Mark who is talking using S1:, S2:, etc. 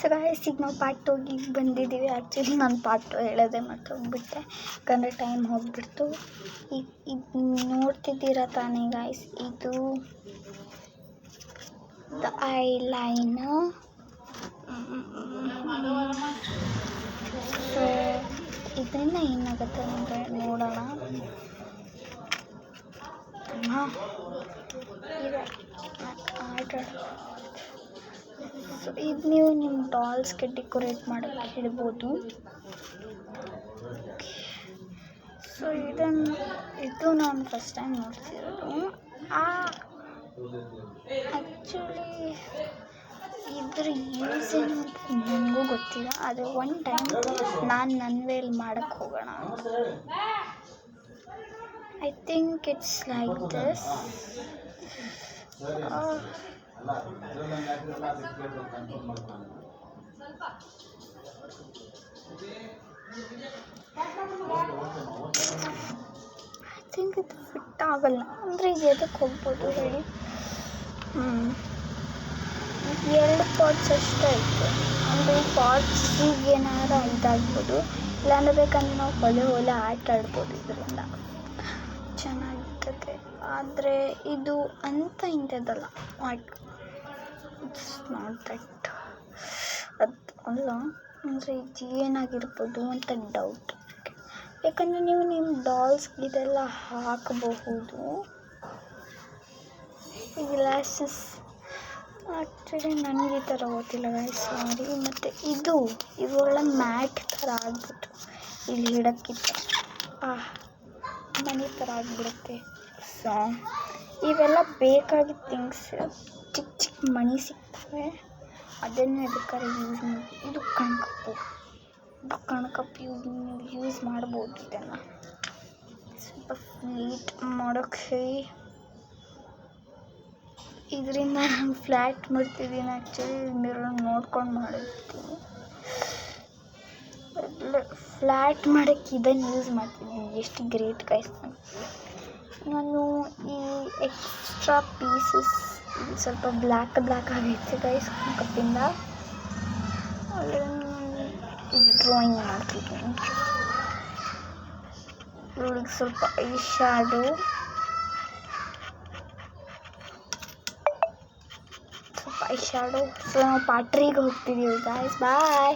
S1: So guys ಈಗ ನಾವು part ಟೂಗೆ ಬಂದಿದ್ದೀವಿ. ಆ್ಯಕ್ಚುಲಿ ನಾನು ಪಾರ್ಟ್ ಟು ಹೇಳೋದೇ ಮರ್ತೋಗ್ಬಿಟ್ಟೆ, ಯಾಕಂದರೆ ಟೈಮ್ ಹೋಗ್ಬಿಡ್ತು. ಈಗ ಇದು ನೋಡ್ತಿದ್ದೀರಾ ತಾನೇ ಗಾಯ್ಸ್, ಇದು ದ ಐ ಲೈನರ್. ಸೊ ಇದರಿಂದ ಏನಾಗುತ್ತೆ ಅಂದರೆ ನೋಡೋಣ. ಇದೆ ಆರ್ಡರ್. ಸೊ ಇದು ನೀವು ನಿಮ್ಮ ಡಾಲ್ಸ್ಗೆ ಡೆಕೋರೇಟ್ ಮಾಡೋಕ್ಕೆ ಇಡ್ಬೋದು. ಸೊ ಇದು ನಾನು ಫಸ್ಟ್ ಟೈಮ್ ನೋಡ್ತಿರೋದು. ಆ್ಯಕ್ಚುಲಿ ಇದ್ರ ಯೂಸ್ ಏನು ಅಂತ ನನಗೂ ಗೊತ್ತಿಲ್ಲ, ಆದರೆ ಒನ್ ಟೈಮ್ ನಾನು ನನ್ನ ವೇಲ್ ಮಾಡೋಕ್ಕೆ ಹೋಗೋಣ. I think it's like this. I think ಇದು ಫಿಟ್ ಆಗಲ್ಲ ಅಂದರೆ ಇದು ಎದಕ್ಕೆ ಹೋಗ್ಬೋದು ಹೇಳಿ. 2 ಪಾರ್ಟ್ಸ್ ಅಷ್ಟೇ ಐತೆ, ಅಂದರೆ ಈ ಪಾರ್ಟ್ಸಿಗೆ ಏನಾರ ಇದಾಗ್ಬೋದು, ಇಲ್ಲಾಂದರೆ ಬೇಕಂದ್ರೆ ನಾವು ಹೊಲೆ ಆಟ ಆಡ್ಬೋದು. ಇದರಿಂದ ಚೆನ್ನಾಗಿರ್ತದೆ. ಆದರೆ ಇದು ಅಂತ ಇಂಥದ್ದಲ್ಲ, ಇಟ್ಸ್ ನಾಟ್ ದಟ್. ಅದು ಅಲ್ಲ ಅಂದರೆ ಇದು ಏನಾಗಿರ್ಬೋದು ಅಂತ ಡೌಟ್. ಯಾಕಂದರೆ ನೀವು ನಿಮ್ಮ ಡಾಲ್ಸ್ಗೆ ಇದೆಲ್ಲ ಹಾಕಬಹುದು. ಈ ಗ್ಲಾಸಸ್ ಆ್ಯಕ್ಚುಲಿ ನನಗೆ ಈ ಥರ ಗೊತ್ತಿಲ್ಲ ಗಾಯ್ಸ್, ಸಾರಿ. ಮತ್ತು ಇವುಗಳ ಮ್ಯಾಟ್ ಥರ ಆಗ್ಬಿಟ್ಟು ಇಲ್ಲಿ ಇಡೋಕ್ಕಿಂತ ಮನೆ ಥರ ಆಗಿಬಿಡುತ್ತೆ. ಸೊ ಇವೆಲ್ಲ ಬೇಕಾಗಿದ್ದ ಥಿಂಗ್ಸ್. ಚಿಕ್ಕ ಮಣಿ ಸಿಗ್ತವೆ, ಅದನ್ನು ಬೇಕಾದ್ರೆ ಯೂಸ್ ಮಾಡಿ. ಇದು ಕಣ್ಕಪ್ಪು ಯೂಸ್ ಮಾಡ್ಬೋದು. ಇದನ್ನು ಸ್ವಲ್ಪ ನೀಟ್ ಮಾಡೋಕ್ಕೆ ಇದರಿಂದ ನಾನು ಫ್ಲ್ಯಾಟ್ ಮಾಡ್ತಿದ್ದೀನಿ. ಆ್ಯಕ್ಚುಲಿ ಮಿರರ್ ನೋಡ್ಕೊಂಡು ಮಾಡಿರ್ತೀನಿ. ಫ್ಲ್ಯಾಟ್ ಮಾಡೋಕ್ಕೆ ಇದನ್ನು ಯೂಸ್ ಮಾಡ್ತಿದ್ದೀನಿ. ಎಷ್ಟು ಗ್ರೇಟ್ ಗೈಸ್. ನಾನು ಈ ಎಕ್ಸ್ಟ್ರಾ ಪೀಸಸ್ ಸ್ವಲ್ಪ ಬ್ಲ್ಯಾಕ್ ಆಗೈತೆ ಗೈಸ್ ಕಪ್ಪಿಂದ. ಇದು ಡ್ರಾಯಿಂಗ್ ಮಾಡ್ತಿದ್ದೀನಿ. ಇವಳಿಗೆ ಸ್ವಲ್ಪ ಐ ಶ್ಯಾಡೋ, ಸೊ ನಾವು ಪಾರ್ಟ್ 3ಗೆ ಹೋಗ್ತಿದ್ದೀವಿ ಗಾಯ್ಸ್. ಬಾಯ್.